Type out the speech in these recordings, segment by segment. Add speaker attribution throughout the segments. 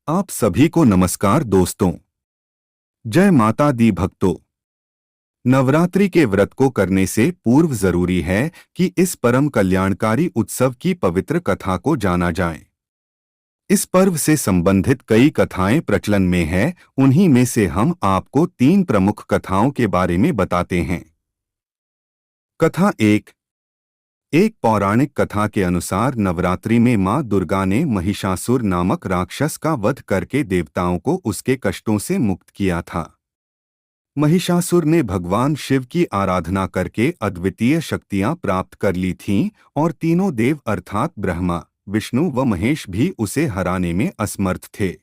Speaker 1: आप सभी को नमस्कार दोस्तों। जय माता दी भक्तों। नवरात्रि के व्रत को करने से पूर्व जरूरी है कि इस परम कल्याणकारी उत्सव की पवित्र कथा को जाना जाए। इस पर्व से संबंधित कई कथाएं प्रचलन में है। उन्हीं में से हम आपको 3 प्रमुख कथाओं के बारे में बताते हैं। कथा एक पौराणिक कथा के अनुसार नवरात्रि में मां दुर्गा ने महिषासुर नामक राक्षस का वध करके देवताओं को उसके कष्टों से मुक्त किया था। महिषासुर ने भगवान शिव की आराधना करके अद्वितीय शक्तियां प्राप्त कर ली थीं और तीनों देव अर्थात ब्रह्मा, विष्णु व महेश भी उसे हराने में असमर्थ थे।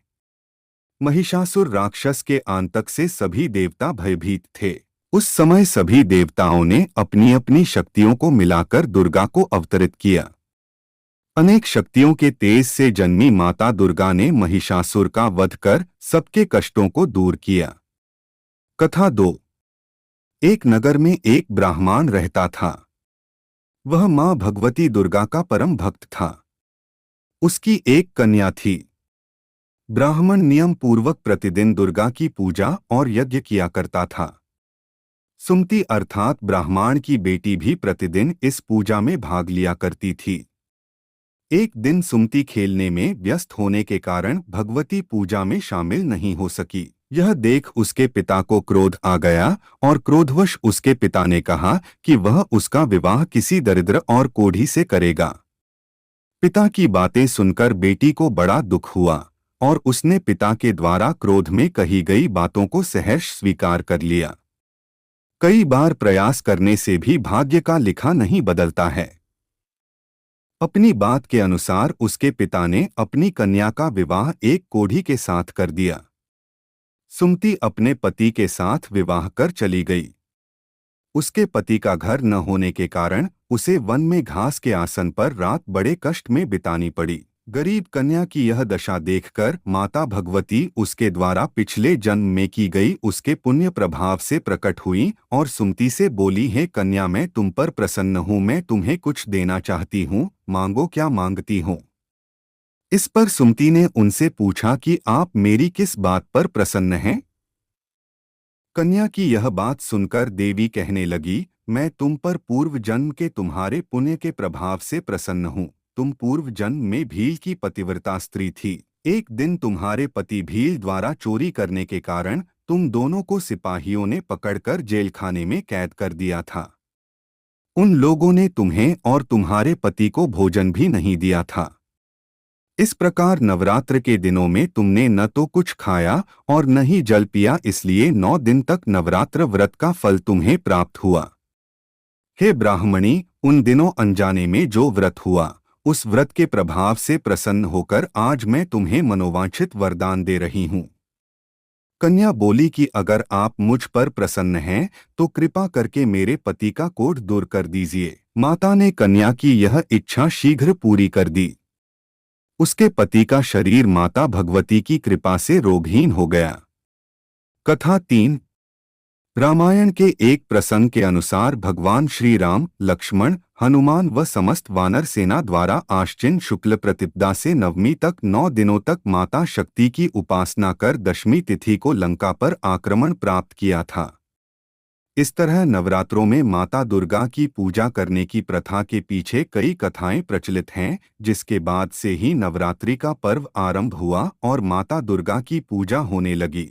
Speaker 1: महिषासुर राक्षस के आतंक से सभी देवता भयभीत थे। उस समय सभी देवताओं ने अपनी अपनी शक्तियों को मिलाकर दुर्गा को अवतरित किया। अनेक शक्तियों के तेज से जन्मी माता दुर्गा ने महिषासुर का वध कर सबके कष्टों को दूर किया। कथा 2। एक नगर में एक ब्राह्मण रहता था। वह मां भगवती दुर्गा का परम भक्त था। उसकी एक कन्या थी। ब्राह्मण नियम पूर्वक प्रतिदिन दुर्गा की पूजा और यज्ञ किया करता था। सुमति अर्थात ब्राह्मण की बेटी भी प्रतिदिन इस पूजा में भाग लिया करती थी। एक दिन सुमति खेलने में व्यस्त होने के कारण भगवती पूजा में शामिल नहीं हो सकी। यह देख उसके पिता को क्रोध आ गया और क्रोधवश उसके पिता ने कहा कि वह उसका विवाह किसी दरिद्र और कोढ़ी से करेगा। पिता की बातें सुनकर बेटी को बड़ा दुख हुआ और उसने पिता के द्वारा क्रोध में कही गई बातों को सहर्ष स्वीकार कर लिया। कई बार प्रयास करने से भी भाग्य का लिखा नहीं बदलता है। अपनी बात के अनुसार उसके पिता ने अपनी कन्या का विवाह एक कोढ़ी के साथ कर दिया। सुमति अपने पति के साथ विवाह कर चली गई। उसके पति का घर न होने के कारण उसे वन में घास के आसन पर रात बड़े कष्ट में बितानी पड़ी। गरीब कन्या की यह दशा देखकर माता भगवती उसके द्वारा पिछले जन्म में की गई उसके पुण्य प्रभाव से प्रकट हुई और सुमति से बोली, हे कन्या, मैं तुम पर प्रसन्न हूँ, मैं तुम्हें कुछ देना चाहती हूँ, मांगो क्या मांगती हो। इस पर सुमति ने उनसे पूछा कि आप मेरी किस बात पर प्रसन्न हैं। कन्या की यह बात सुनकर देवी कहने लगी, मैं तुम पर पूर्व जन्म के तुम्हारे पुण्य के प्रभाव से प्रसन्न हूँ। तुम पूर्व जन्म में भील की पतिव्रता स्त्री थी। एक दिन तुम्हारे पति भील द्वारा चोरी करने के कारण तुम दोनों को सिपाहियों ने पकड़कर जेल खाने में कैद कर दिया था। उन लोगों ने तुम्हें और तुम्हारे पति को भोजन भी नहीं दिया था। इस प्रकार नवरात्र के दिनों में तुमने न तो कुछ खाया और न ही जल पिया, इसलिए 9 दिन तक नवरात्र व्रत का फल तुम्हें प्राप्त हुआ। हे ब्राह्मणी, उन दिनों अनजाने में जो व्रत हुआ, उस व्रत के प्रभाव से प्रसन्न होकर आज मैं तुम्हें मनोवांछित वरदान दे रही हूँ। कन्या बोली कि अगर आप मुझ पर प्रसन्न हैं तो कृपा करके मेरे पति का कोढ़ दूर कर दीजिए। माता ने कन्या की यह इच्छा शीघ्र पूरी कर दी। उसके पति का शरीर माता भगवती की कृपा से रोगहीन हो गया। कथा 3। रामायण के एक प्रसंग के अनुसार भगवान श्री राम, लक्ष्मण, हनुमान व समस्त वानर सेना द्वारा आश्विन शुक्ल प्रतिपदा से नवमी तक 9 दिनों तक माता शक्ति की उपासना कर दशमी तिथि को लंका पर आक्रमण प्राप्त किया था। इस तरह नवरात्रों में माता दुर्गा की पूजा करने की प्रथा के पीछे कई कथाएं प्रचलित हैं, जिसके बाद से ही नवरात्रि का पर्व आरंभ हुआ और माता दुर्गा की पूजा होने लगी।